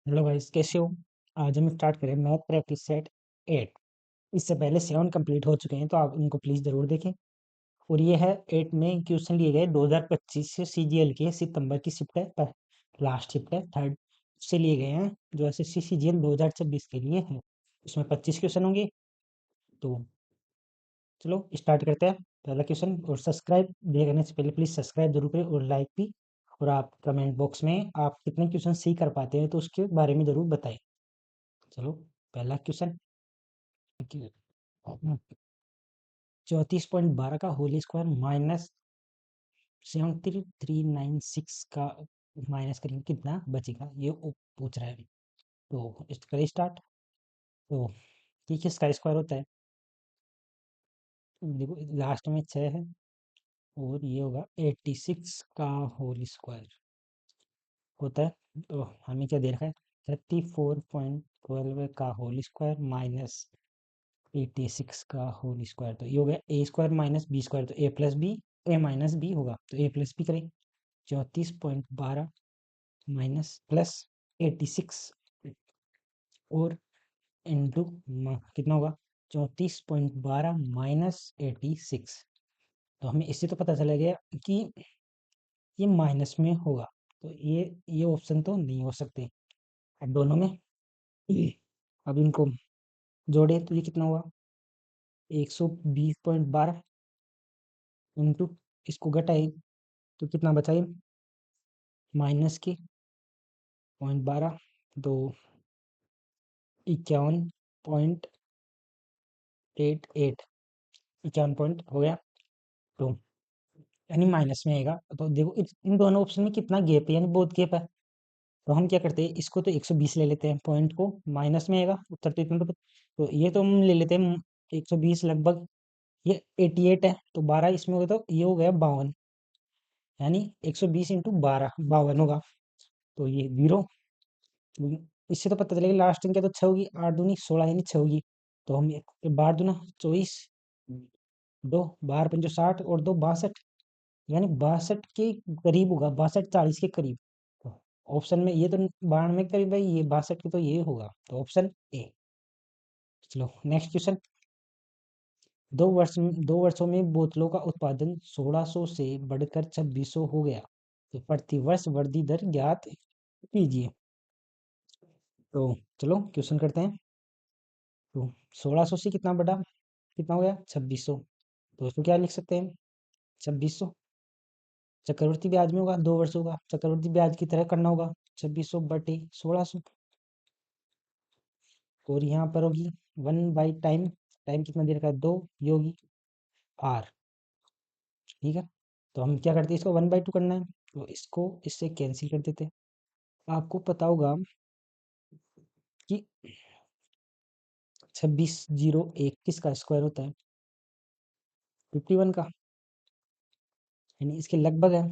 Hello guys, कैसे हो? आज हम स्टार्ट करें मैथ प्रैक्टिस सेट 8। इससे पहले 7 कंप्लीट हो चुके हैं, तो आप इनको प्लीज़ ज़रूर देखें। और ये है 8 में क्वेश्चन लिए गए 2025 से सीजीएल के सितंबर की शिफ्ट है, पर लास्ट शिफ्ट है थर्ड से लिए गए हैं, जो एसएससी सीजीएल 2026 के लिए है। उसमें 25 क्वेश्चन होंगे। तो चलो स्टार्ट करते हैं। पहला क्वेश्चन, और सब्सक्राइब देखने से पहले प्लीज़ सब्सक्राइब जरूर करें और लाइक भी। और आप कमेंट बॉक्स में आप कितने क्वेश्चन सही कर पाते हैं तो उसके बारे में ज़रूर बताएं। चलो, पहला क्वेश्चन। 34.12 का होल स्क्वायर माइनस 73,396 का माइनस करेंगे कितना बचेगा, ये पूछ रहा है अभी। तो करें स्टार्ट। तो ये किसका स्क्वायर होता है? देखो, लास्ट में 6 है और ये होगा 86 का होल स्क्वायर होता है। तो हमें क्या दे रखा है? 34.12 का होल स्क्वायर माइनस 86 का होल स्क्वायर, तो ये हो गया ए स्क्वायर माइनस बी स्क्वायर, तो ए प्लस बी, ए माइनस बी होगा, तो ए प्लस बी करें। 34.12 माइनस प्लस 86 और इंटू कितना होगा? 34.12 माइनस 86। तो हमें इससे तो पता चला गया कि ये माइनस में होगा, तो ये ऑप्शन तो नहीं हो सकते। अब दोनों में अब इनको जोड़े तो ये कितना हुआ? 120.12 इंटू इसको घटाए तो कितना बचा? ये माइनस के 0.12, तो 51.88, 51 पॉइंट हो गया। तो यानी माइनस में आएगा। तो देखो इन दोनों ऑप्शन में कितना गैप है, यानी बहुत गैप है। तो हम क्या करते हैं, इसको तो 120 ले लेते हैं, पॉइंट को माइनस में आएगा, उत्तर तो इतना तो ये तो हम ले लेते हैं 120 लगभग। ये 88 है, तो 12 इसमें होगा तो ये हो गया 52, यानी 120 इंटू 12 52 होगा। तो ये 0। इससे तो पता चलेगा लास्ट में क्या, तो 6 होगी, 8 दूनी 16 यानी 6 होगी। तो हम 12 दूना 24, 2 12 पंजो 60 और 2 62, यानी 62 के करीब होगा, 62 40 के करीब। तो ऑप्शन में ये तो 92 के करीब है, ये 62 के, तो ये होगा, तो ऑप्शन ए। चलो नेक्स्ट क्वेश्चन। 2 वर्षों में बोतलों का उत्पादन 1600 से बढ़कर 2600 हो गया, तो प्रतिवर्ष वृद्धि दर ज्ञात कीजिए। तो चलो क्वेश्चन करते हैं। तो 1600 से कितना बढ़ा, कितना हो गया? 2600। तो इसको क्या लिख सकते हैं? 2600 चक्रवृद्धि ब्याज में होगा, 2 वर्षों का चक्रवृद्धि ब्याज की तरह करना होगा। 2600 बटे 1600, और यहाँ पर होगी 1 बाई टाइम। टाइम कितना दे रखा है? 2, ये होगी आर। ठीक है, तो हम क्या करते हैं, इसको 1/2 करना है, तो इसको इससे कैंसिल कर देते हैं। आपको पता होगा कि 2601 किसका स्क्वायर होता है? 51 का, यानी इसके लगभग है।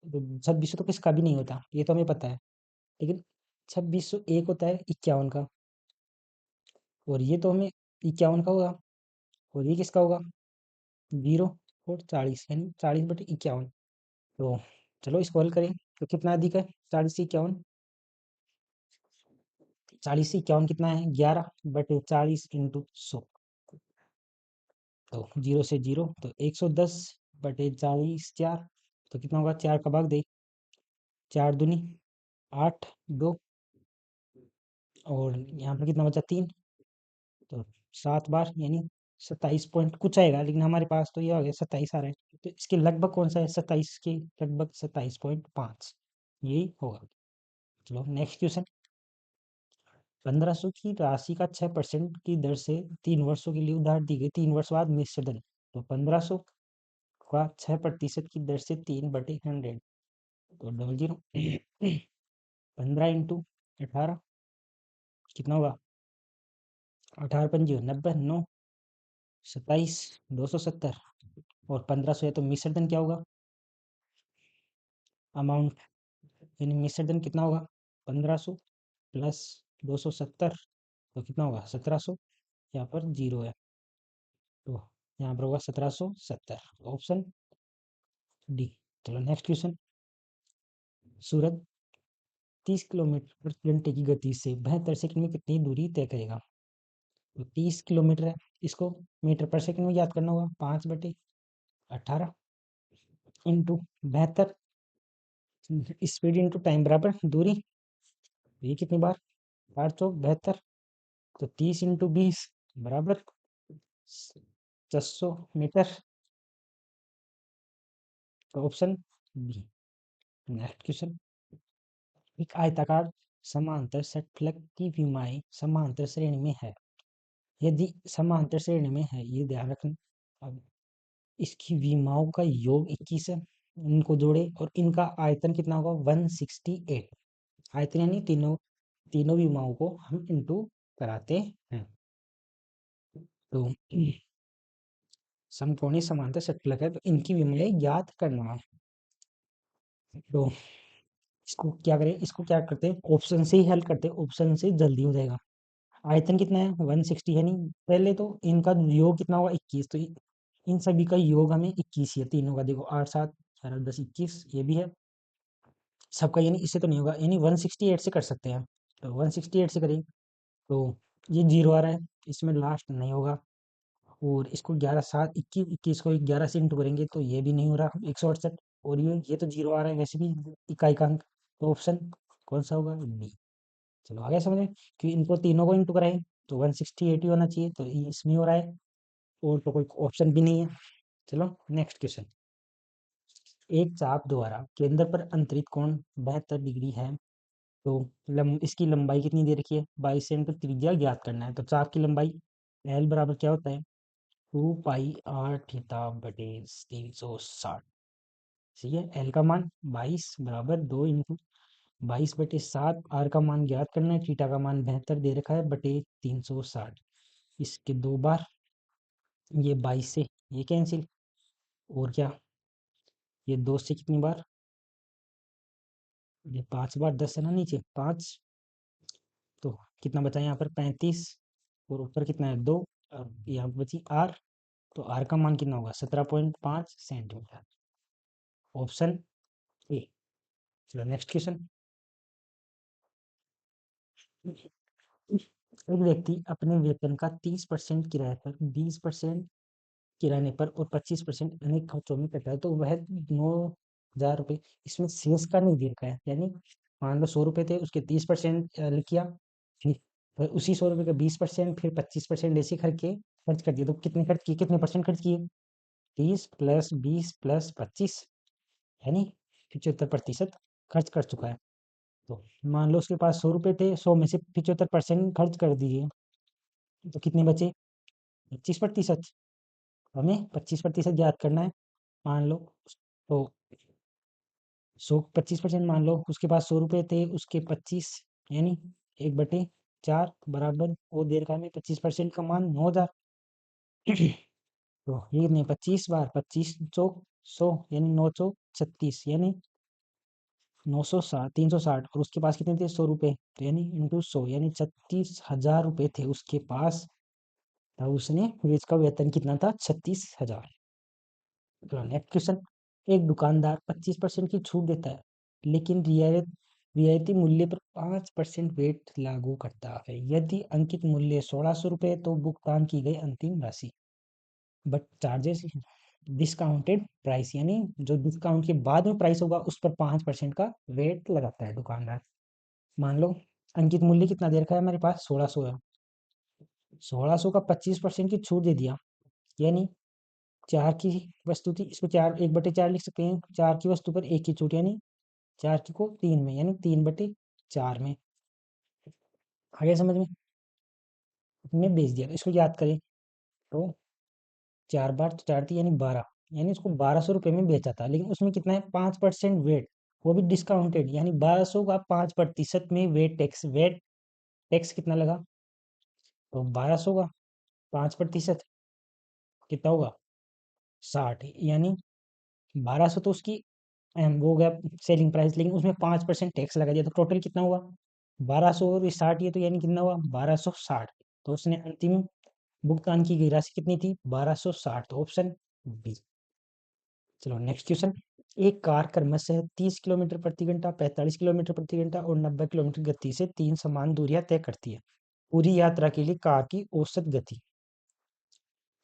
तो 2600 तो किसका भी नहीं होता, ये तो हमें पता है। लेकिन 2601 होता है 51 का, और ये तो हमें 51 का होगा, और ये किसका होगा? 0 और 40, यानी 40/51। तो चलो इसको हल करें, तो कितना अधिक है? 40 से 51। 40 से 51 कितना है? 11/40 इंटू 100। तो 0 से 0, तो 110/40 4। तो कितना होगा? 4 का भाग दे, 4 दूनी 8, 2, और यहाँ पर कितना बचा? 3। तो 7 बार यानी 27 पॉइंट कुछ आएगा, लेकिन हमारे पास तो ये आ गया 27 आ रहा है। तो इसके लगभग कौन सा है? 27 के लगभग 27.5 यही होगा। चलो नेक्स्ट क्वेश्चन। 1500 की राशि का 6% की दर से 3 वर्षों के लिए उधार दी गई, 3 वर्ष बाद निश्चित धन। तो 1500 का 6% की दर से 3/100, तो 00। 15 इंटू 18 कितना होगा? 18 पंजी 90, 9 27, 270, और 1500 है, तो मिश्र धन क्या होगा? अमाउंट, यानी मिश्र धन कितना होगा? 1500 प्लस 270, तो कितना होगा? 1700। यहाँ पर 0 है, तो यहाँ पर होगा 1770, ऑप्शन डी। चलो नेक्स्ट क्वेश्चन। सूरज 30 किलोमीटर प्रति घंटे की गति से 72 सेकंड में कितनी दूरी तय करेगा? तो 30 किलोमीटर है, इसको मीटर पर सेकंड में याद करना होगा। 5/18 इंटू 72, स्पीड इंटू टाइम बराबर दूरी। ये कितनी बार? 872। तो 30 इंटू 20 बराबर 600 मीटर। तो ऑप्शन बी। Next question. एक आयताकार समांतर षटफलक की विमाएं समांतर श्रेणी में है। यदि समांतर श्रेणी में है, ये ध्यान रखना। अब इसकी विमाओं का योग 21 है, इनको जोड़े और इनका आयतन कितना होगा? 168। आयतन यानी तीनों तीनों विमाओं को हम इंटू कराते हैं। तो समकोणीय समांतर षटफलक है, तो इनकी विमाएं ज्ञात करना है। तो इसको क्या करें? इसको क्या करते हैं? ऑप्शन से ही हल करते हैं, ऑप्शन से जल्दी हो जाएगा। आयतन कितना है? 160 है। नहीं, पहले तो इनका योग कितना होगा? 21। तो इन सभी का योग हमें 21 है, तीनों का। देखो 8 7 11 10 21, ये भी है सबका, यानी इससे तो नहीं होगा, यानी 168 से कर सकते हैं। तो 168 से करें तो ये 0 आ रहा है, इसमें लास्ट नहीं होगा। और इसको 11 7 21, 21 को 11 से इंटू करेंगे तो ये भी नहीं हो रहा, 168। और ये तो 0 आ रहा है वैसे भी, इकाई का अंक। तो ऑप्शन कौन सा होगा? बी। चलो आगे समझें कि इनको तीनों को इंटू कराएं तो 168 ही होना चाहिए, तो ये इसमें हो रहा है। और तो कोई ऑप्शन भी नहीं है। चलो नेक्स्ट क्वेश्चन। एक चाप द्वारा केंद्र पर अंतरित कोण 72 डिग्री है। तो इसकी लंबाई कितनी दे रखी है? 22 सेंटीमीटर। त्रिज्या ज्ञात करना है। तो चाप की लंबाई एल बराबर क्या होता है? 2 पाई r थीटा/360। ठीक है, एल का मान 22 बराबर 2 इंटू 22/7। आर का मान ज्ञात करना है, थीटा का मान 72 दे रखा है बटे 360। इसके 2 बार, ये 22 से ये कैंसिल, और क्या, ये 2 से कितनी बार? ये 5 बार 10 है ना, नीचे 5। तो कितना बचा यहाँ पर? 35। और ऊपर कितना है? 2। और यहाँ पर बची आर। तो आर का मान कितना होगा? 17.5 सेंटीमीटर। Option A. चलो नेक्स्ट क्वेश्चन। एक व्यक्ति अपने वेतन का 30% किराए पर, 20% किराने पर और 25% अनेक खर्चों में कटा है, तो वह 9,000 रुपये इसमें शेष का नहीं दे रखा है। यानी मान लो 100 रुपये थे, उसके 30% लिख किया, फिर उसी 100 रुपये का 20%, फिर 25% ऐसे करके खर्च कर दिया। तो कितने खर्च किए? कितने परसेंट खर्च किए? 30 + 20 + 25, यानी 75% खर्च कर चुका है। तो मान लो उसके पास 100 रुपये थे, 100 में से 75% खर्च कर दिए, तो कितने बचे? 25%। हमें 25% याद करना है। मान लो तो 25% मान लो उसके पास 100 रुपये थे, उसके 25, यानी 1/4 बराबर वो देर का में 25% का मान 9,000। तो ये नहीं, 25 बार 25 चौक 100, यानी 9 चौक 36, यानी 960 360। और उसके पास कितने थे? 100 रुपये, तो यानी इंटू 100, यानी 36,000 रुपये थे उसके पास। तब उसने, उसका वेतन कितना था? 36,000। तो नेक्स्ट क्वेश्चन। एक दुकानदार 25% की छूट देता है, लेकिन रियायती मूल्य पर 5% वेट लागू करता है। यदि अंकित मूल्य 1,600 रुपये, तो भुगतान की गई अंतिम राशि बट चार्जेस डिस्काउंटेड प्राइस, यानी जो डिस्काउंट के बाद में प्राइस होगा उस पर 5% का वेट लगाता है दुकानदार। मान लो अंकित मूल्य कितना दे रखा है हमारे पास? 1,600 है। 1,600 का 25% की छूट दे दिया, यानी 4 की वस्तु थी, इसको 1/4 लिख सकते हैं। 4 की वस्तु पर 1 की छूट, यानी 4 की को 3 में, यानी 3/4 में। आगे समझ में बेच दिया। तो इसको याद करें तो 4 बार तो 4 थी, यानी 12, यानी उसको 1,200 रुपये में बेचा था, लेकिन उसमें कितना है? 5% वेट, वो भी डिस्काउंटेड, यानी 1,200 का 5% में वेट टैक्स कितना लगा? तो 1,200 का 5% कितना होगा? 60, यानी 1,200 तो उसकी वो हो गया सेलिंग प्राइस, लेकिन उसमें 5% टैक्स लगा दिया, तो टोटल कितना हुआ? 1,200 और 60, ये तो यानी कितना हुआ? 1,260। तो उसने अंतिम भुगतान की गई राशि कितनी थी? 1,260। तो ऑप्शन बी। चलो नेक्स्ट क्वेश्चन। एक कार क्रमशः 30 किलोमीटर प्रति घंटा, 45 किलोमीटर प्रति घंटा और 90 किलोमीटर गति से 3 समान दूरियां तय करती है। पूरी यात्रा के लिए कार की औसत गति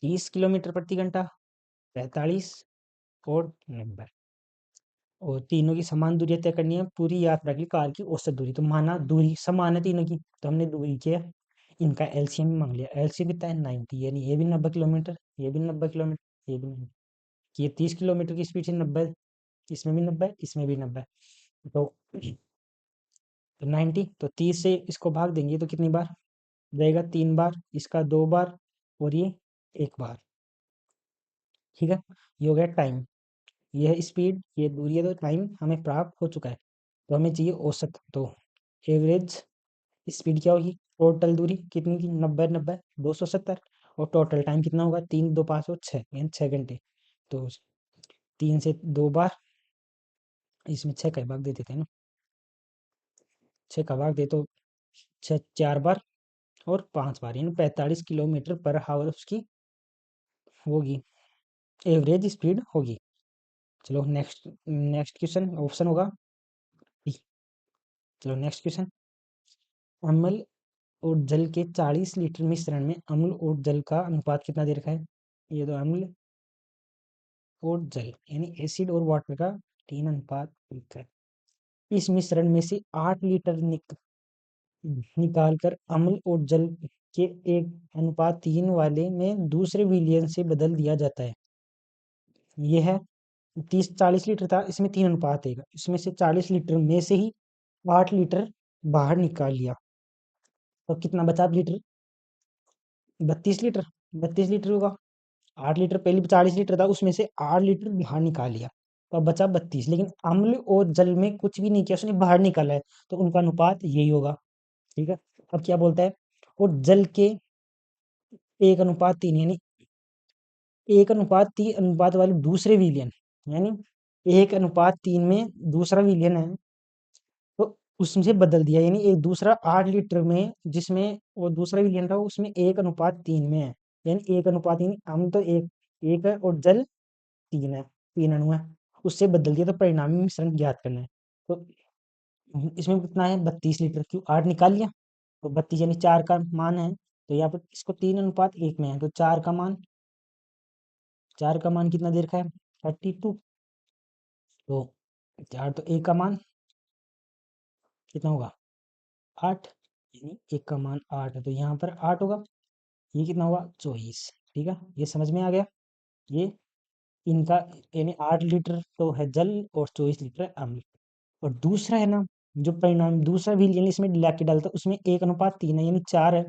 30 किलोमीटर प्रति घंटा, 45 और 90, और तीनों की समान दूरियां तय करनी है पूरी यात्रा की कार की औसत दूरी। तो माना दूरी समान है तीनों की, तो हमने दूरी किया, इनका एलसीएम मांग लिया। एलसीएम कितना है 90, यानी ये भी 90 किलोमीटर, ये भी 90 किलोमीटर, ये भी 90, ये 30 किलोमीटर की स्पीड से 90, इसमें भी 90, इसमें भी 90, तो 90, तो 30 से इसको भाग देंगे तो कितनी बार जाएगा, 3 बार, इसका 2 बार और ये 1 बार। ठीक है, ये हो गया टाइम, यह स्पीड, ये दूरी है, तो टाइम हमें प्राप्त हो चुका है। तो हमें चाहिए औसत, तो एवरेज स्पीड क्या होगी, टोटल दूरी कितनी थी 90 90 270, और टोटल टाइम कितना होगा 3 2 5 और 6, यानी 6 घंटे। तो 3 से 2 बार, इसमें 6 का भाग दे देते हैं ना, 6 का भाग दे तो 6 4 बार और 5 बार, यानी 45 किलोमीटर पर हावर उसकी होगी, एवरेज स्पीड होगी। चलो नेक्स्ट, नेक्स्ट क्वेश्चन ऑप्शन होगा B। चलो नेक्स्ट क्वेश्चन, अम्ल और जल के 40 लीटर मिश्रण में अम्ल और जल का अनुपात कितना दे रखा है। ये तो अम्ल और जल यानी एसिड और वाटर का 3 अनुपात लिखा है। इस मिश्रण में से 8 लीटर निकाल कर अम्ल और जल के 1:3 वाले में दूसरे विलियन से बदल दिया जाता है। यह है 30 40 लीटर था, इसमें 3 अनुपात है, इसमें से 40 लीटर में से ही 8 लीटर बाहर निकाल लिया, तो कितना बचा लीटर, 32 लीटर, 32 लीटर होगा। 8 लीटर पहले 40 लीटर था, उसमें से 8 लीटर बाहर निकाल लिया, तो अब बचा 32, लेकिन अम्ल और जल में कुछ भी नहीं किया, उसने बाहर निकाला है, तो उनका अनुपात यही होगा। ठीक है, अब क्या बोलता है, और जल के 1:3, यानी 1:3 अनुपात वाले दूसरे विलियन, यानी 1:3 में दूसरा विलियन है, तो उससे बदल दिया, यानी एक दूसरा 8 लीटर में जिसमें वो दूसरा विलियन था उसमें 1:3 में है, यानी 1:3, हम तो एक है और जल 3 है, 3 अणु है, उससे बदल दिया, तो परिणामी मिश्रण ज्ञात करना है। तो इसमें कितना है 32 लीटर, क्यों 8 निकाल लिया, तो 32 यानी 4 का मान है, तो यहाँ पर इसको 3:1 में है, तो 4 का मान कितना दे रखा है 32, तो 4 तो 1 का मान कितना होगा 8, यानी 1 का मान 8 है, तो यहाँ पर 8 होगा, ये कितना हुआ 24। ठीक है, ये समझ में आ गया, ये इनका, यानी 8 लीटर तो है जल और 24 लीटर है अम्ल। और दूसरा है ना, जो परिणाम दूसरा भी यानी इसमें मिला के डालता, उसमें 1:3 है, यानी 4 है,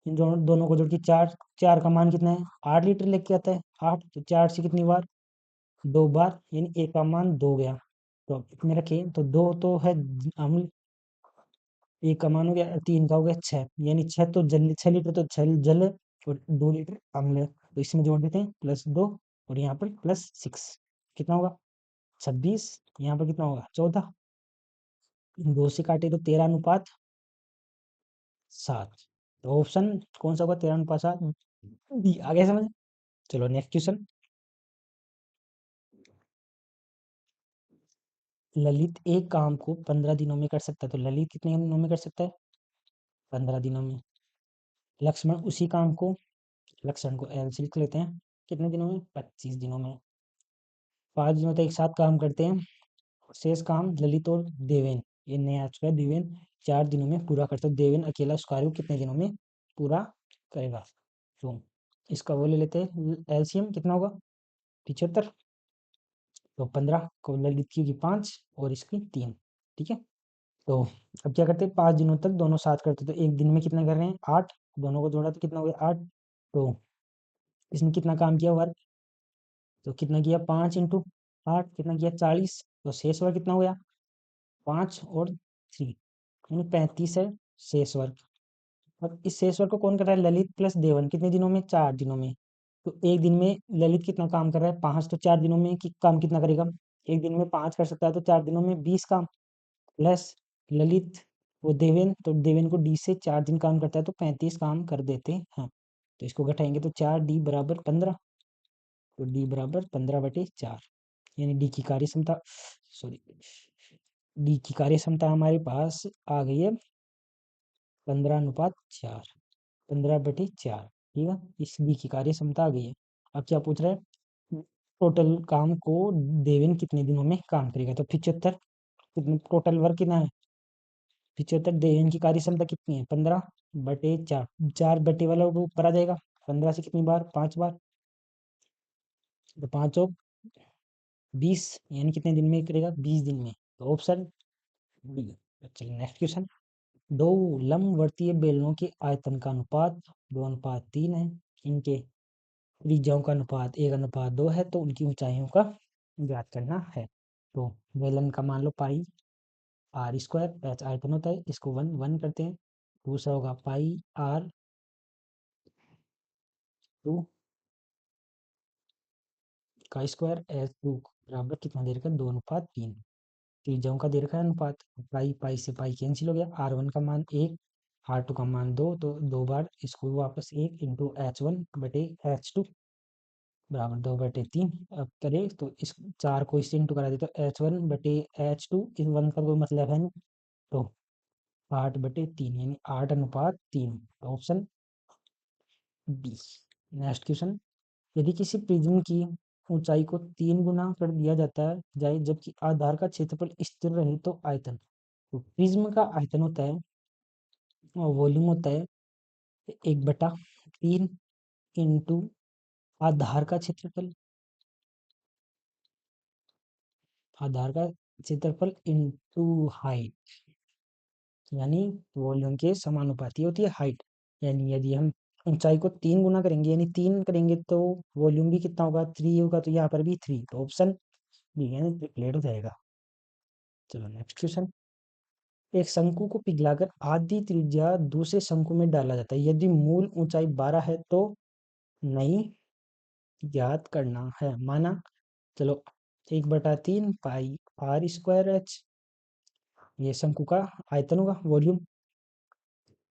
इन दोनों दोनों को जोड़ के 4, 4 का मान कितना है 8 लीटर लेके आता है, 8, तो 4 से कितनी बार 2 बार, यानी 1 का मान 2 गया, तो इसमें रखे तो 2 तो है अम्ल, 1 का मान हो गया, 3 का हो गया 6, यानी 6 तो जल, 6 लीटर तो जल है और 2 लीटर अम्ल है, तो इसमें जोड़ देते हैं +2, और यहाँ पर +6, कितना होगा 26, यहाँ पर कितना होगा 14, 2 से काटे तो 13:7, तो ऑप्शन कौन सा होगा 13:7 बी, आगे समझ। चलो नेक्स्ट क्वेश्चन, ललित एक काम को 15 दिनों में कर सकता है, तो ललित कितने दिनों में कर सकता है 15 दिनों में। लक्ष्मण उसी काम को, लक्ष्मण को एल से लिख लेते हैं, कितने दिनों में 25 दिनों में। 5 दिनों तक एक साथ काम करते हैं, शेष काम ललित और देवेन, ये नया आ चुका है देवेन, 4 दिनों में पूरा करता है, देवेन अकेला उस कार्य को कितने दिनों में पूरा करेगा। तो इसका वो ले लेते हैं, एलसीएम कितना होगा 75, तो 15 को ललित की 5 और इसकी 3। ठीक है, तो अब क्या करते हैं 5 दिनों तक दोनों साथ करते हैं, तो एक दिन में कितना कर रहे हैं 8, दोनों को जोड़ा तो कितना हो गया 8, तो इसने कितना काम किया वर्क, तो कितना किया 5 × 8 कितना किया 40, तो शेष वर्ग कितना हो गया 5 और 3, यानी 35 है शेष वर्ग। अब इस शेष वर्ग को कौन कर रहा है ललित प्लस देवन, कितने दिनों में 4 दिनों में। तो एक दिन में ललित कितना काम कर रहा है 5, तो 4 दिनों में काम कितना करेगा, एक दिन में 5 कर सकता है, तो 4 दिनों में 20 काम, प्लस ललित वो देवेन, तो देवेन को डी से 4 दिन काम करता है, तो 35 काम कर देते हैं। तो इसको घटाएंगे तो 4D = 15, तो D = 15/4। यानी डी की कार्य क्षमता, सॉरी, डी की कार्य क्षमता हमारे पास आ गई है 15:4, 15/4, ठीक है। इस डी की कार्य क्षमता आ गई है। अब क्या पूछ रहा है, टोटल काम को देवेन कितने दिनों में काम करेगा, तो 75, कितने टोटल वर्क कितना है 75, देवेन की कार्य क्षमता कितनी है 15/4, 4 बटे वाला वो ऊपर आ जाएगा, 15 से कितनी बार 5 बार, तो 5 और 20, यानी कितने दिन में करेगा 20 दिन में, तो ऑप्शन बी। चलिए नेक्स्ट क्वेश्चन, दो लंबवर्तीय बेलनों के आयतन का अनुपात 2:3 है, इनके त्रिज्याओं का अनुपात 1:2 है, तो उनकी ऊंचाइयों का ज्ञात करना है। तो बेलन का मान लो पाई आर स्क्वायर, एच आयतन होता है, इसको 1 1 करते हैं। दूसरा होगा पाई आर 2 का स्क्वायर, एच 2 बराबर कितना दे रखा है 2:3। त्रिज्याओं का दे रखा है अनुपात, पाई पाई से पाई कैंसिल हो गया, R1 का मान 1, R2 का मान 2, तो 2 बार इसको वापस 1 इंटू H1/H2 बराबर 2/3। अब करें तो इस 4 को इससे इंटू करा दे तो H1/H2, इस 1 का कोई मतलब है नहीं, तो 8/3 यानी 8:3, ऑप्शन बी। नेक्स्ट क्वेश्चन, यदि किसी प्रिज्म की ऊंचाई को 3 गुना कर दिया जाता है जाए, जबकि आधार का क्षेत्रफल स्थिर रहे, तो आयतन, तो प्रिज्म का आयतन होता है और वॉल्यूम होता है 1/3 इंटू आधार का क्षेत्रफल, आधार का क्षेत्रफल इंटू हाइट, यानी वॉल्यूम के समानुपाती होती है हाइट। यानी यदि हम ऊंचाई को 3 गुना करेंगे, यानी 3 करेंगे, तो वॉल्यूम भी कितना होगा 3 होगा, तो यहाँ पर भी 3, तो ऑप्शन बी यानी ट्रिपलेट हो जाएगा। चलो नेक्स्ट क्वेश्चन, एक शंकु को पिघलाकर आधी त्रिज्या दूसरे शंकु में डाला जाता है, यदि मूल ऊंचाई 12 है तो नहीं ज्ञात करना है, माना। चलो 1/3 पाई आर स्क्वायर एच, ये शंकु का आयतन होगा वॉल्यूम,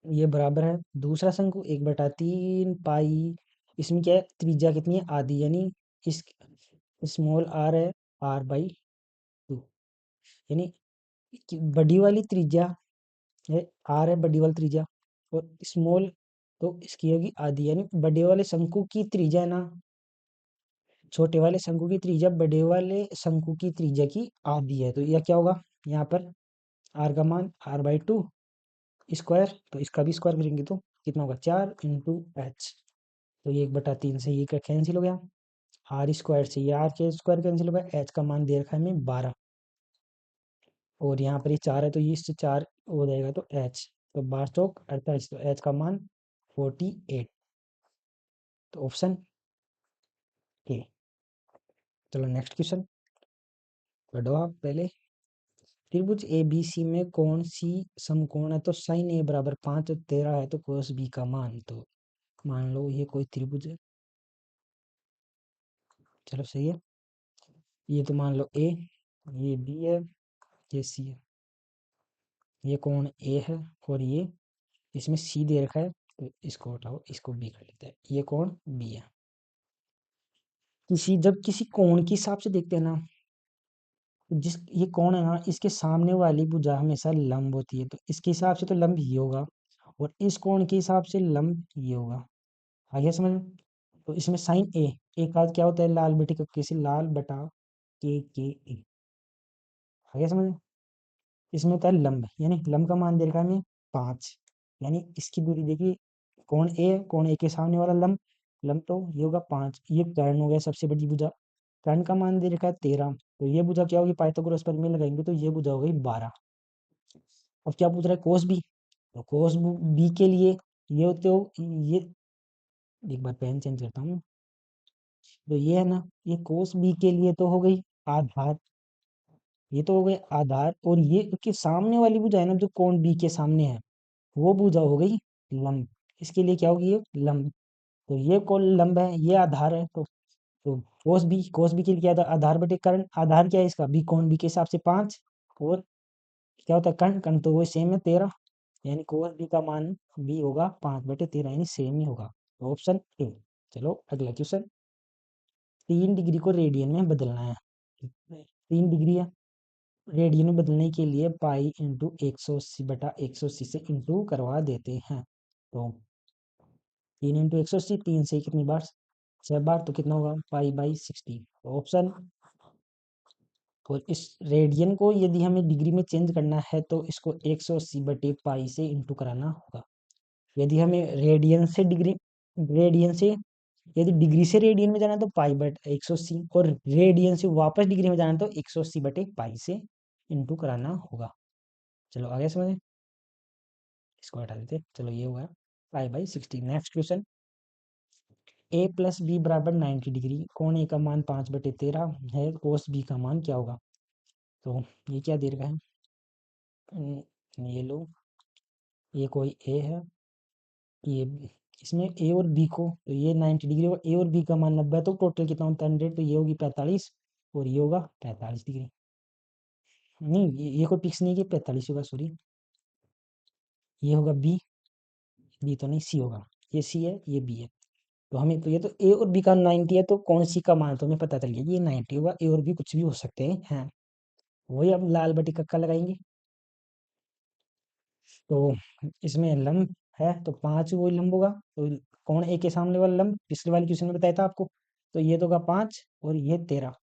ये बराबर है दूसरा शंकु 1/3 पाई, इसमें क्या है त्रिज्या कितनी है आधी, यानी इस स्मॉल आर है R/2, यानी बड़ी वाली त्रिज्या है आर है, बड़ी वाली त्रिज्या, और स्मॉल तो इसकी होगी आधी, यानी बड़े वाले शंकु की त्रिज्या है ना, छोटे वाले शंकु की त्रिज्या बड़े वाले शंकु की त्रिज्या की आधी है, तो यह क्या होगा यहाँ पर आर का मान R/2 स्क्वायर, तो इसका भी स्क्वायर करेंगे तो कितना होगा 4 इंटू एच, तो ये 1/3 से ये कैंसिल हो गया, आर स्क्वायर से ये आर के स्क्वायर कैंसिल हो गया, एच का मान दे रखा है हमें 12, और यहाँ पर ये 4 है तो ये इससे 4 हो जाएगा, तो एच, तो 12×4 = 48, तो एच का मान 48, तो ऑप्शन ए। चलो नेक्स्ट क्वेश्चन पढ़ो आप पहले, त्रिभुज ए बी सी में कौन सी समकोण है, तो साइन ए बराबर 5 और 13 है, तो कोस बी का मान, तो मान लो ये कोई त्रिभुज है, चलो सही है, ये तो मान लो ए, ये बी है, ये सी है, ये कोण ए है, और ये इसमें सी दे रखा है, तो इसको हटाओ, इसको बी कर लेते हैं, ये कोण बी है। जब किसी कोण के हिसाब से देखते हैं ना, तो जिस ये कोण है ना, इसके सामने वाली भुजा हमेशा लंब होती है, तो इसके हिसाब से तो लंब ये होगा, और इस कोण के हिसाब से लंब ये होगा, आ गया समझ में? तो इसमें साइन ए, एक का क्या होता है लाल बटे कक्के से, लाल बटा के ए, आ गया समझ में? इसमें होता है लंब, यानी लंब का मान दे रखा है हमें 5, यानी इसकी दूरी देखिए, कोण ए के सामने वाला लंब, लंब तो ये होगा 5, ये कर्ण हो गया सबसे बड़ी भुजा, कर्ण का मान दे रखा है 13, तो ये भुजा क्या होगी पाइथागोरस प्रमेय लगाएंगे तो ये भुजा हो गई 12। अब क्या पूछ रहा है कोस बी, तो कोस बी के लिए ये होते हो ये, एक बार पेन चेंज करता हूँ, तो ये है ना, ये कोस बी के लिए तो हो गई आधार, ये तो हो गए आधार, और ये के सामने वाली भुजा है ना जो कोण बी के सामने है, वो भुजा हो गई लंब, इसके लिए क्या होगी ये लंब, तो ये कोण लंब है, ये आधार है, तो कोस बी के लिए क्या था आधार बटे कर्ण, आधार क्या है इसका बी, कोण बी के हिसाब से 5, और क्या होता है कर्ण, कर्ण तो वो सेम है 13, यानी कोस बी का मान बी होगा 5/13, यानी सेम ही होगा, तो ऑप्शन ए। चलो अगला क्वेश्चन, 3 डिग्री को रेडियन में बदलना है, 3 डिग्री है। रेडियन में बदलने के लिए पाई इंटू 180/180 से इंटू करवा देते हैं। तो 3 × 180, 3 से कितनी बार, 6 बार, तो कितना होगा पाई/60। ऑप्शन। और इस रेडियन को यदि हमें डिग्री में चेंज करना है तो इसको 180/पाई से इंटू कराना होगा। यदि हमें रेडियन से यदि डिग्री से रेडियन में जाना है तो पाई/180, और रेडियन से वापस डिग्री में जाना है तो 180/पाई से इंटू कराना होगा। चलो आगे समझे, इसको हटा देते, चलो ये हुआ पाई/60। Next question, a + b = 90 degree, कोण ए का मान 5/13 है, कोस बी का मान क्या होगा। तो ये क्या दे रखा है, ये लो, ये कोई ए है, ये इसमें ए और बी को, तो ये 90 डिग्री और ए और बी का मान 90 है, तो टोटल कितना होता है 100, तो ये होगी 45 और ये होगा 45 डिग्री। नहीं, ये कोई फिक्स नहीं कि 45 होगा, सॉरी, ये होगा बी, बी तो नहीं, सी होगा, ये सी है, ये बी है। तो हमें तो ये तो ए और बी का 90 है, तो कौन सी का मान, तो हमें पता चल गया ये 90 होगा, ए और बी कुछ भी हो सकते हैं। वही अब लाल बटी कक्का लगाएंगे। तो इसमें लंब है तो 5 वो लंब होगा, तो कौन ए के सामने वाला लंब पिछले वाले क्वेश्चन में बताया था आपको, तो ये तो होगा 5 और ये 13।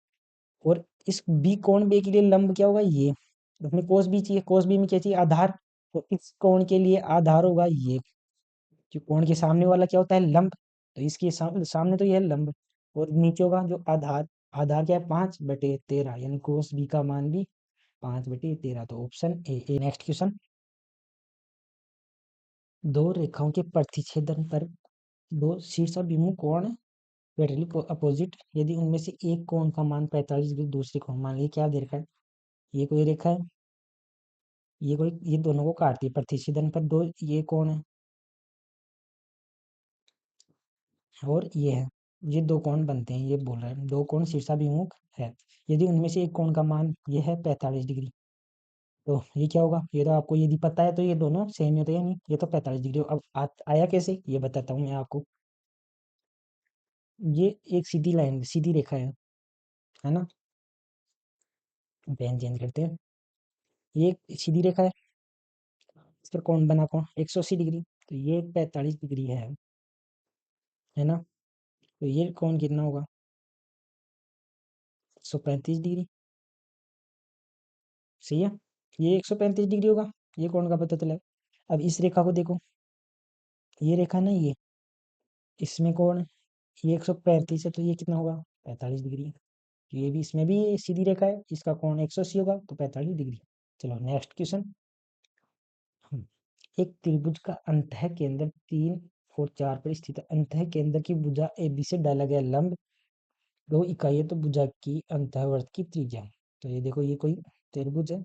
और इस बी कोण बी के लिए लंब क्या होगा, ये तो हमें कोस बी चाहिए, कोस बी में क्या चाहिए, आधार, तो इस कोण के लिए आधार होगा ये, जो कोण के सामने वाला क्या होता है लंब, तो इसके सामने तो ये है लंब, और नीचे होगा जो आधार, आधार क्या है 5/13, यानी कोस बी का मान भी 5/13, तो ऑप्शन ए। नेक्स्ट क्वेश्चन, दो रेखाओं के प्रतिच्छेदन पर दो शीर्षाभिमुख कोण डायरेक्टली अपोजिट, यदि उनमें से एक कोण का मान 45 डिग्री, दूसरे कोण, मान लीजिए क्या दे रखा है, ये कोई रेखा है, ये दोनों को काटती है, प्रतिच्छेदन पर दो ये कोण है और ये है, ये दो कोण बनते हैं, ये बोल रहा है दो कोण शीर्षाभिमुख है, यदि उनमें से एक कोण का मान ये है 45 डिग्री, तो ये क्या होगा, ये तो आपको यदि पता है तो ये दोनों सेम होते हैं, नहीं ये तो 45 डिग्री, अब आया कैसे ये बताता हूँ मैं आपको। ये एक सीधी लाइन, सीधी रेखा है ना, पेन चेंज करते हैं, ये एक सीधी रेखा है, इस पर कौन बना, कौन 180 डिग्री, तो ये 45 डिग्री है ना, तो ये कौन कितना होगा 135 डिग्री, सही है, ये 135 डिग्री होगा, ये कौन का पता चला। अब इस रेखा को देखो, ये रेखा ना, इसमें कौन, ये 135 है, तो ये कितना होगा 45 डिग्री, तो ये भी, इसमें भी ये सीधी रेखा है, इसका कौन 180 होगा, तो 45 डिग्री। चलो नेक्स्ट क्वेश्चन, एक त्रिभुज का अंतः केंद्र 3 और 4 पर स्थित है, अंतः केंद्र की भुजा ए बी से डाला गया लंब 2 इकाई है, तो भुजा की अंतःवर्त की त्रिज्या, तो ये देखो ये कोई त्रिभुज है,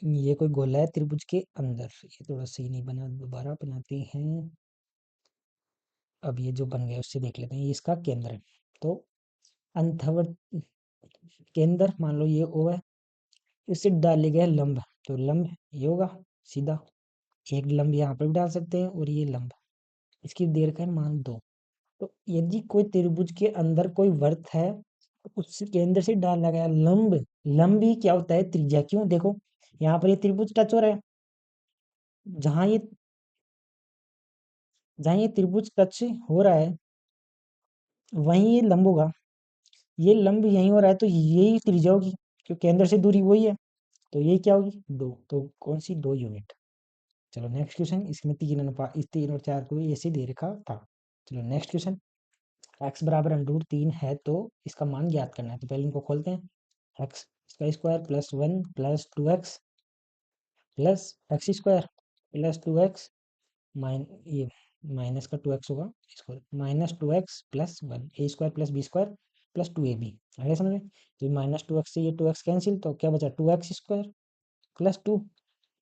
ये कोई गोला है त्रिभुज के अंदर, ये थोड़ा सही नहीं बना, दोबारा बनाते हैं। अब ये जो बन गया उससे देख लेते हैं, ये इसका केंद्र है, तो अंतःवर्त केंद्र मान लो ये ओ है, इससे डाले गए लंब, तो लंब ये होगा सीधा, एक लंब यहाँ पर भी डाल सकते हैं, और ये लंब, इसकी देर का मान 2। तो यदि कोई त्रिभुज के अंदर कोई वर्त है, तो उस केंद्र से डाला गया लंब, लंब ही क्या होता है त्रिज्या, क्यों देखो यहाँ पर ये त्रिभुज टच हो रहा है, जहां ये जहां ये त्रिभुज टच हो रहा है वहीं ये लंब होगा, ये लंब यहीं हो रहा है, तो यही त्रिज्या होगी, क्योंकि केंद्र से दूरी वही है, तो ये क्या होगी 2, तो कौन सी 2 यूनिट। चलो नेक्स्ट क्वेश्चन, इसमें 3 अनुपात, इस 3 और 4 को ऐसे दे रखा था। चलो नेक्स्ट क्वेश्चन, x बराबर √3 है तो इसका मान ज्ञात करना है, तो पहले इनको खोलते हैं, x इसका स्क्वायर +1 +2x +x² +2x ये माइनस का 2x होगा, इसको -2x +1 a² + b² +2ab, आगे समझे, तो -2x से ये 2x कैंसिल, तो क्या बचा 2x² +2,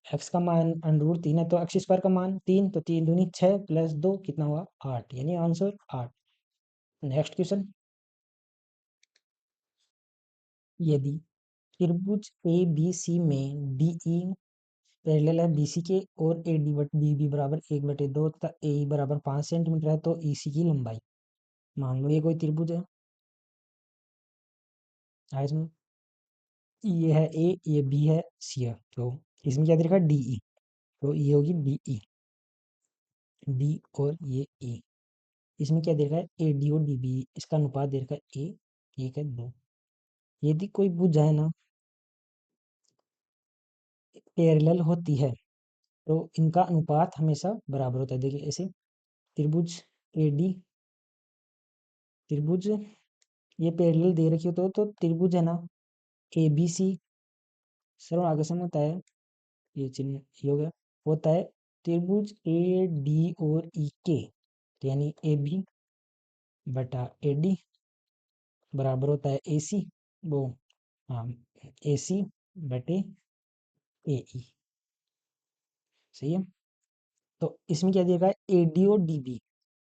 x का मान √3 है, तो x² का मान 3, तो 3 दूनी 6 +2 कितना हुआ 8, यानी आंसर 8। नेक्स्ट क्वेश्चन, यदि त्रिभुज ए बी सी में डी ई पैरेलल है बी सी के, और A D but B B बराबर 1/2 तथा ए ई बराबर 5 सेंटीमीटर है, तो ई सी की लंबाई, मान लो ये कोई त्रिभुज है, आगे समझ, ये है ए, ये बी है, सी है, तो इसमें क्या दे रखा है, डी ई, तो ये होगी डी ई, डी और ये ए। इसमें क्या दे रखा है, ए डी और डी बी, इसका अनुपात दे रखा है ए, एक है दो। यदि कोई भुजा है ना पैरेलल होती है तो इनका अनुपात हमेशा बराबर होता है। देखिए ऐसे त्रिभुज ए डी, त्रिभुज ये पैरेलल दे रखी हो तो त्रिभुज है ना ए बी सी, सर्व आगे से होता है, ये चिन्ह ये हो गया, होता है त्रिभुज ए डी और ई के, तो यानी ए बी बटा ए डी बराबर होता है ए सी, वो हाँ ए सी बटे ए ई, सही है। तो इसमें क्या दिया गया है, ए डी और डी बी,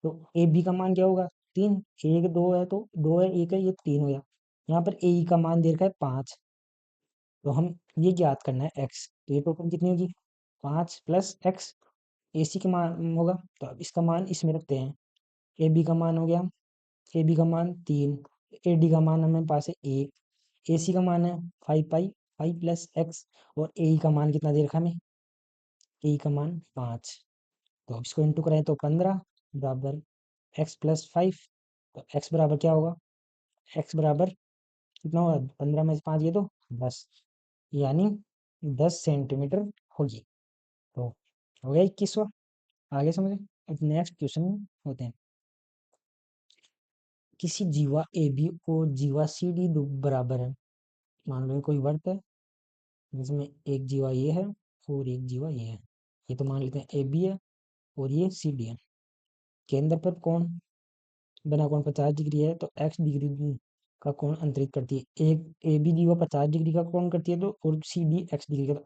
तो ए बी का मान क्या होगा, तीन, एक दो है तो दो है, एक है, ये तीन हो गया। यहाँ पर ए ई का मान दे रखा है पाँच, तो हम ये ज्ञात करना है एक्स, तो ये टोटल कितनी होगी, पाँच प्लस एक्स, ए सी का मान होगा, तो अब इसका मान इसमें रखते हैं, ए बी का मान हो गया, ए बी का मान तीन, ए डी का मान हमें पास है एक, ए सी का मान है five pi, five plus x, और ए ई का मान कितना दे रखा है हमें, ए ई का मान पाँच, तो अब इसको इंटू करें तो 15 बराबर एक्स प्लस फाइव, तो एक्स बराबर क्या होगा, एक्स बराबर कितना होगा, 15 में से 5 ये तो 10, यानी 10 सेंटीमीटर होगी। तो हो गया 21वां। आगे समझे, अब नेक्स्ट क्वेश्चन होते हैं। किसी जीवा ए बी और जीवा सी डी बराबर है। मान लो ये कोई वर्त है जिसमें एक जीवा ये है और एक जीवा ये है, ये तो मान लेते हैं ए बी है और ये सी डी है। केंद्र पर कोण बना कोण 50 डिग्री है, तो एक्स डिग्री का कोण अंतरित करती है। एक ए बी जीवा 50 डिग्री का कोण करती है, तो और सी डी एक्स डिग्री का, तो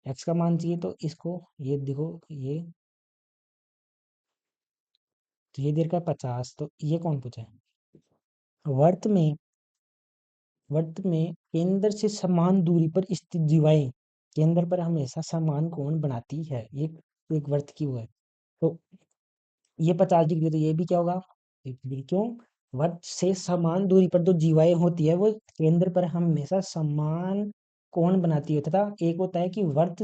एक्स का मान चाहिए, तो इसको ये देखो ये, तो ये दे रखा है 50, तो ये कौन पूछा है। वर्त में वर्त में केंद्र से समान दूरी पर स्थित जीवाएं केंद्र पर हमेशा समान कोण बनाती है, एक एक वर्त की वो है, तो ये 50 डिग्री, तो ये भी क्या होगा 1 डिग्री, क्यों, वर्त से समान दूरी पर जो जीवाएं होती है वो केंद्र पर हमेशा समान कोण बनाती है, तथा एक होता है कि वर्त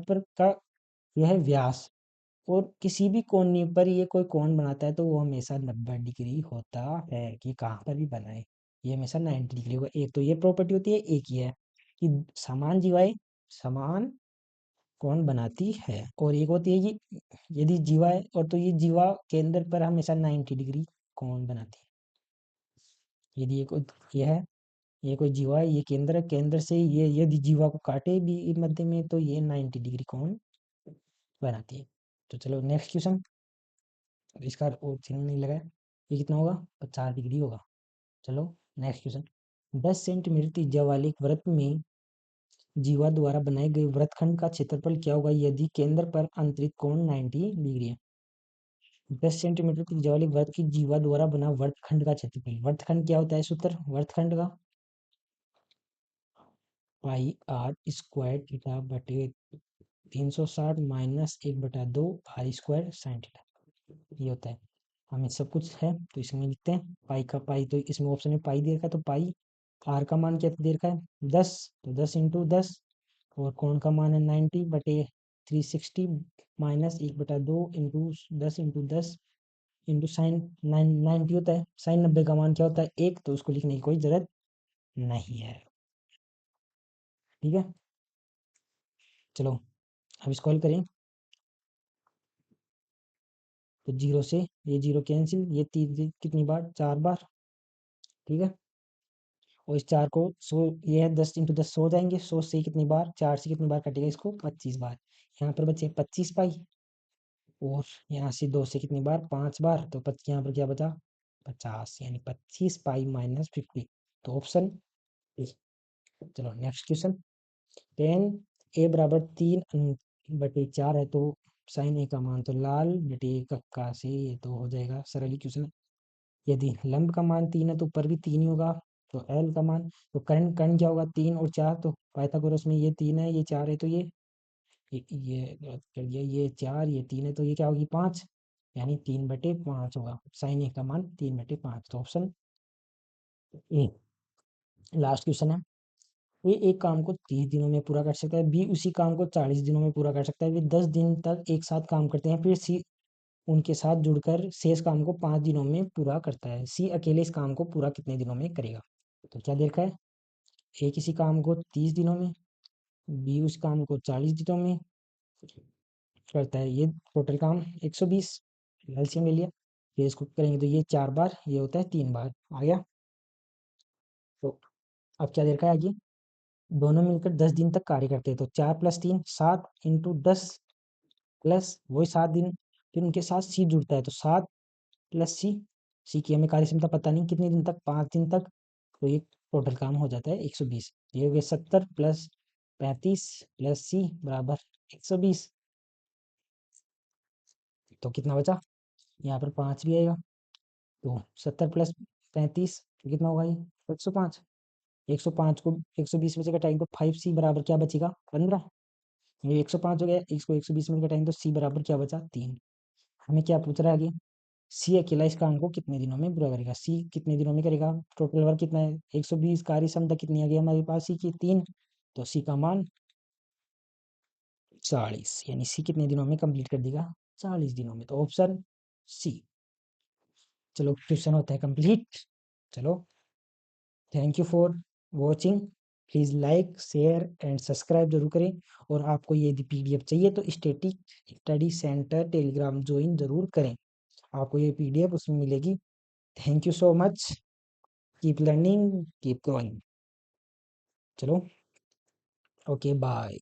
पर का यह व्यास, और किसी भी कोने पर ये कोई कोण बनाता है तो वो हमेशा 90 डिग्री होता है, कि कहाँ पर भी बनाए ये हमेशा 90 डिग्री होगा। एक तो ये प्रॉपर्टी होती है, एक ही है कि समान जीवाएं समान कोण बनाती है, और एक होती है कि यदि जीवा है और तो ये जीवा केंद्र पर हमेशा 90 डिग्री कोण बनाती है। यदि ये कोई ये है, ये कोई जीवा है, ये केंद्र है, केंद्र से ये यदि जीवा को काटे भी मध्य में तो ये 90 डिग्री कोण बनाती है। तो चलो नेक्स्ट क्वेश्चन, इसका और चिन्ह नहीं लगा है, ये कितना होगा 50 डिग्री होगा। चलो नेक्स्ट क्वेश्चन, 10 सेंटीमीटर त्रिज्या वाले एक वृत्त में जीवा द्वारा बनाए गए वृत्तखंड का क्षेत्रफल क्या होगा यदि केंद्र पर अंतरित कोण 90 डिग्री है। 10 सेंटीमीटर त्रिज्या वाले वृत्त की जीवा द्वारा बना वृत्तखंड का क्षेत्रफल, वृत्तखंड क्या होता है सूत्र वृत्तखंड का, पाई आर स्क्वायर थीटा बटे 360 minus 1/2 R square sine theta, ये होता है। हमें सब कुछ है तो इसमें लिखते हैं पाई का, पाई तो इसमें ऑप्शन में पाई दे रखा है, तो पाई आर का मान क्या दे रखा है 10, तो 10 × 10, और कोण का मान है 90/360 माइनस 1/2 इंटू 10 × 10 इंटू साइन 90 होता है, साइन 90 का मान क्या होता है एक, तो उसको लिखने की कोई जरूरत नहीं है। ठीक है, चलो अब इसको हल करें, तो जीरो से ये जीरो कैंसिल, ये तीन कितनी बार, 4 बार, ठीक है, और इस चार को सौ, ये है 10 × 10 100 जाएंगे, 100 से कितनी बार, चार से कितनी बार कटेगा इसको 25 बार, यहाँ पर बचे 25 पाई, और यहाँ से 2 से कितनी बार 5 बार, तो यहाँ पर क्या बचा 50, यानी 25 पाई माइनस 50, तो ऑप्शन ए। चलो नेक्स्ट क्वेश्चन, टेन ए बराबर 3/4 है, तो साइन ए का मान तो लाल बटे कक्का से ये तो हो जाएगा सरल क्वेश्चन। यदि लंब का मान 3 है तो ऊपर भी 3 ही होगा, तो एल का मान, तो कर्ण कर्ण क्या होगा 3 और 4, तो पाइथागोरस में ये 3 है ये 4 है, तो ये रद्द कर दिया, ये 4 ये 3 है, तो ये क्या होगी 5, यानी 3/5 होगा, साइन ए का मान 3/5, तो ऑप्शन ए। लास्ट क्वेश्चन है। ए एक काम को 30 दिनों में पूरा कर सकता है, बी उसी काम को 40 दिनों में पूरा कर सकता है, वे 10 दिन तक एक साथ काम करते हैं, फिर सी उनके साथ जुड़कर शेष काम को 5 दिनों में पूरा करता है। सी अकेले इस काम को पूरा कितने दिनों में करेगा? तो क्या देखा है? ए किसी काम को 30 दिनों में, बी उस काम को 40 दिनों में करता है, ये टोटल काम 120, एलसीएम ले लिया। फिर इसको करेंगे तो ये 4 बार, ये होता है 3 बार, आ गया। तो अब क्या देखा है आगे? दोनों मिलकर 10 दिन तक कार्य करते हैं, तो 4 + 3 7 इंटू 10 प्लस वही 7 दिन, फिर उनके साथ सी जुड़ता है, तो 7 + सी, सी की हमें कार्य क्षमता पता नहीं कितने दिन तक, 5 दिन तक, तो ये टोटल काम हो जाता है 120। ये हो गया 70 + 35 + सी बराबर 120। तो कितना बचा? यहाँ पर 5 भी आएगा, तो 70 + 35 तो कितना होगा ये? 105। 105 को 120 में से घटाएंगे तो 5c बराबर क्या बचेगा? 15। ये 105 हो गया, इसको 120 में घटाएंगे तो c बराबर क्या बचा? 3। हमें क्या पूछ रहा है आगे? सी अकेला इस काम को कितने दिनों में पूरा करेगा? सी कितने दिनों में करेगा? टोटल वर्क कितना है? 120, कार्य क्षमता कितनी आ गई हमारे पास? सी की 3, तो सी का मान 40, यानी सी कितने दिनों में कंप्लीट कर देगा? 40 दिनों में, तो ऑप्शन सी। चलो क्वेश्चन होता है कंप्लीट। चलो, thank you for watching. Please like share and subscribe जरूर करें। और आपको ये यदि पीडीएफ चाहिए तो static study centre Telegram join जरूर करें, आपको ये पीडीएफ उसमें मिलेगी। Thank you so much. Keep learning, keep going. चलो, ओके बाय।